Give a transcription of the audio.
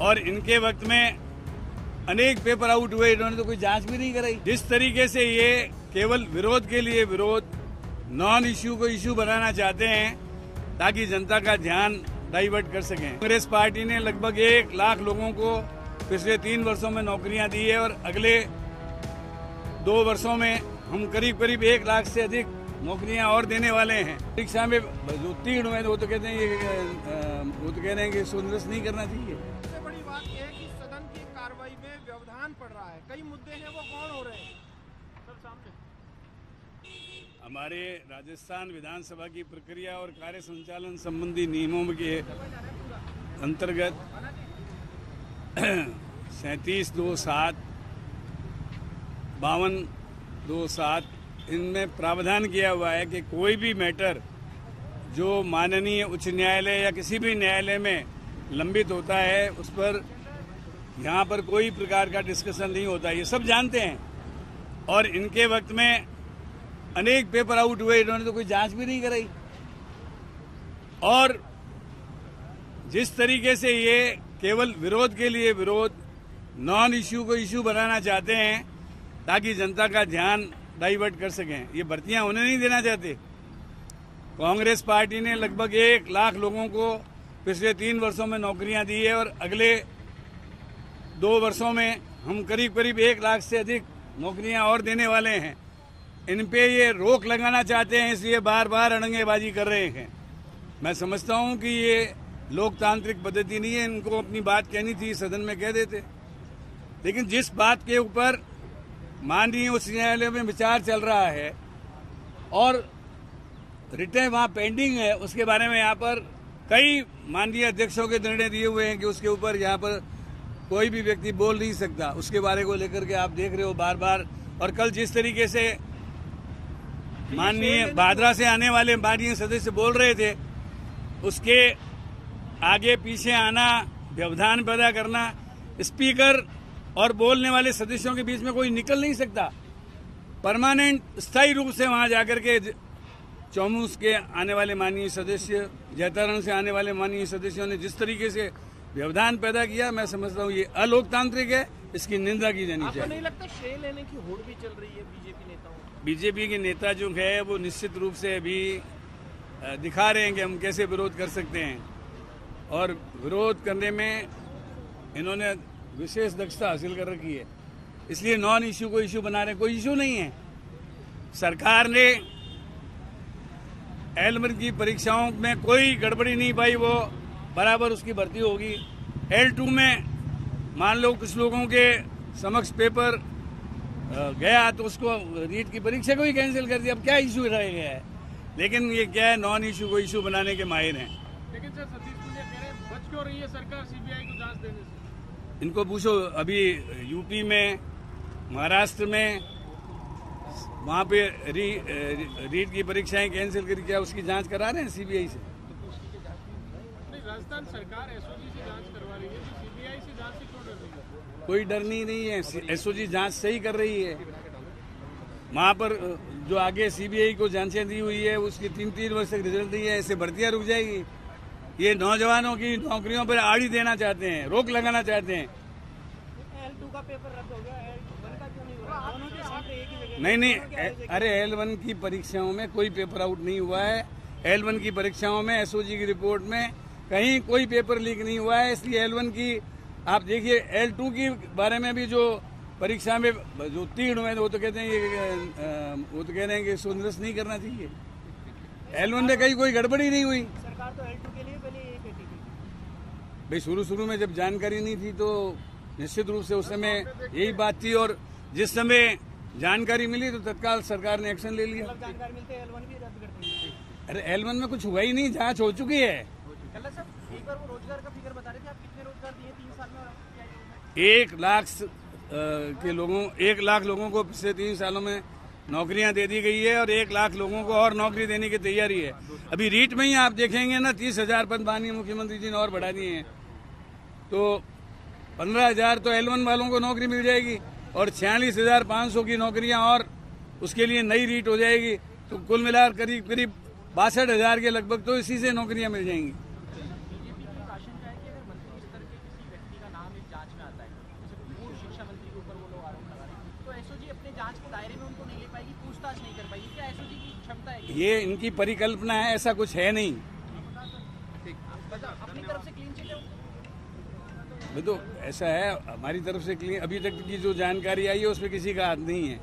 और इनके वक्त में अनेक पेपर आउट हुए, इन्होंने तो कोई जांच भी नहीं कराई। जिस तरीके से ये केवल विरोध के लिए विरोध, नॉन इश्यू को इश्यू बनाना चाहते हैं ताकि जनता का ध्यान डाइवर्ट कर सकें। कांग्रेस पार्टी ने लगभग 1 लाख लोगों को पिछले 3 वर्षों में नौकरियां दी है और अगले 2 वर्षों में हम करीब 1 लाख से अधिक नौकरियां और देने वाले हैं। परीक्षा में जो उत्तीर्ण हुए वो तो कहते हैं कि सुनिश्चित नहीं करना चाहिए। सबसे बड़ी बात यह है कि सदन की कार्रवाई में व्यवधान पड़ रहा है। कई मुद्दे हैं, वो कौन हो रहे हैं सर सामने? हमारे राजस्थान विधानसभा की प्रक्रिया और कार्य संचालन संबंधी नियमों के अंतर्गत 37(2)(7), 52(2)(7) इनमें प्रावधान किया हुआ है कि कोई भी मैटर जो माननीय उच्च न्यायालय या किसी भी न्यायालय में लंबित होता है उस पर यहाँ पर कोई प्रकार का डिस्कशन नहीं होता। ये सब जानते हैं और इनके वक्त में अनेक पेपर आउट हुए, इन्होंने तो कोई जांच भी नहीं कराई। और जिस तरीके से ये केवल विरोध के लिए विरोध, नॉन इश्यू को इश्यू बनाना चाहते हैं ताकि जनता का ध्यान डाइवर्ट कर सकें, ये भर्तियां होने नहीं देना चाहते। कांग्रेस पार्टी ने लगभग 1 लाख लोगों को पिछले 3 वर्षों में नौकरियां दी है और अगले 2 वर्षों में हम करीब 1 लाख से अधिक नौकरियां और देने वाले हैं। इन पे ये रोक लगाना चाहते हैं, इसलिए बार बार अड़ंगेबाजी कर रहे हैं। मैं समझता हूं कि ये लोकतांत्रिक पद्धति नहीं है, इनको अपनी बात कहनी थी सदन में कह देते। लेकिन जिस बात के ऊपर माननीय उच्च न्यायालय में विचार चल रहा है और रिटें वहां पेंडिंग है, उसके बारे में यहाँ पर कई माननीय अध्यक्षों के निर्णय दिए हुए हैं कि उसके ऊपर यहाँ पर कोई भी व्यक्ति बोल नहीं सकता। उसके बारे को लेकर के आप देख रहे हो बार बार। और कल जिस तरीके से माननीय भादरा से आने वाले माननीय सदस्य बोल रहे थे, उसके आगे पीछे आना, व्यवधान पैदा करना, स्पीकर और बोलने वाले सदस्यों के बीच में कोई निकल नहीं सकता। परमानेंट स्थायी रूप से वहां जाकर के चौमूस के आने वाले माननीय सदस्य, जैतारण से आने वाले माननीय सदस्यों ने जिस तरीके से व्यवधान पैदा किया, मैं समझता हूँ ये अलोकतांत्रिक है, इसकी निंदा की जानी चाहिए। आपको नहीं लगता श्रेय लेने की होड़ भी चल रही है बीजेपी नेताओं? बीजेपी के नेता जो है वो निश्चित रूप से अभी दिखा रहे हैं कि हम कैसे विरोध कर सकते हैं और विरोध करने में इन्होंने विशेष दक्षता हासिल कर रखी है। इसलिए नॉन इश्यू को इश्यू बना रहे हैं। कोई इश्यू नहीं है। सरकार ने L1 की परीक्षाओं में कोई गड़बड़ी नहीं पाई, वो बराबर उसकी भर्ती होगी। L2 में मान लो कुछ लोगों के समक्ष पेपर गया तो उसको रीट की परीक्षा को ही कैंसिल कर दिया। अब क्या इश्यू रह गया है? लेकिन ये क्या है, नॉन इश्यू को इश्यू बनाने के माहिर हैं। लेकिन सर सतीश पुनिया कह रहे हैं बच क्यों रही है सरकार सीबीआई को जांच देने से? इनको पूछो, अभी यूपी में, महाराष्ट्र में, वहाँ पे रीट की परीक्षाएं कैंसिल करके क्या उसकी जांच करा रहे हैं सीबीआई से? नहीं, राजस्थान सरकार एसओजी से जांच करवा रही है, तो सीबीआई से जांच से क्यों डर रही है? कोई डर नहीं है। एसओजी जांच सही कर रही है। वहाँ पर जो आगे सीबीआई को जांचें दी हुई है उसकी 3-3 वर्ष तक रिजल्ट नहीं है, ऐसे भर्तियां रुक जाएगी। ये नौजवानों की नौकरियों पर आड़ी देना चाहते हैं, रोक लगाना चाहते हैं। L2 का पेपर रद्द हो गया, L1 का क्यों नहीं हो रहा? दोनों के साथ एक ही जगह। नहीं, अरे L1 की परीक्षाओं में कोई पेपर आउट नहीं हुआ है। L1 की परीक्षाओं में एसओजी की रिपोर्ट में कहीं कोई पेपर लीक नहीं हुआ है। इसलिए L1 की आप देखिए, L2 की बारे में भी जो परीक्षा में जो उत्तीर्ण हुए वो तो कहते हैं कि सुनिश्चित नहीं करना चाहिए। L1 में कहीं कोई गड़बड़ी नहीं हुई। सरकार तो L2 के लिए पहले यही कहती थी। भाई शुरू में जब जानकारी नहीं थी तो निश्चित रूप से उस समय यही बात थी और जिस समय जानकारी मिली तो तत्काल सरकार ने एक्शन ले लिया। जानकारी मिलते L1 भी रद्द कर दी। अरे L1 में कुछ हुआ ही नहीं, जांच हो चुकी है। सर एक बार वो रोजगार का फिगर बता रहे थे, आप कितने रोजगार दिए 3 साल में? 1 लाख लोगों को पिछले 3 सालों में नौकरियां दे दी गई है और 1 लाख लोगों को और नौकरी देने की तैयारी है। अभी रीट में ही आप देखेंगे ना, 30,000 पद माननीय मुख्यमंत्री जी ने और बढ़ा दिए हैं, तो 15,000 तो L1 वालों को नौकरी मिल जाएगी और 46,500 की नौकरियां और उसके लिए नई रीट हो जाएगी। तो कुल मिलाकर करीब 62,000 के लगभग तो इसी से नौकरियां मिल जाएंगी। जांच के दायरे में उनको नहीं ले पाएगी, पूछताछ नहीं कर पाएगी, क्या एसओजी की क्षमता है? ये इनकी परिकल्पना है, ऐसा कुछ है नहीं। अपनी तरफ से क्लीन चिट है? तो ऐसा है, हमारी तरफ से क्लीन, अभी तक की जो जानकारी आई है उसमें किसी का हाथ नहीं है।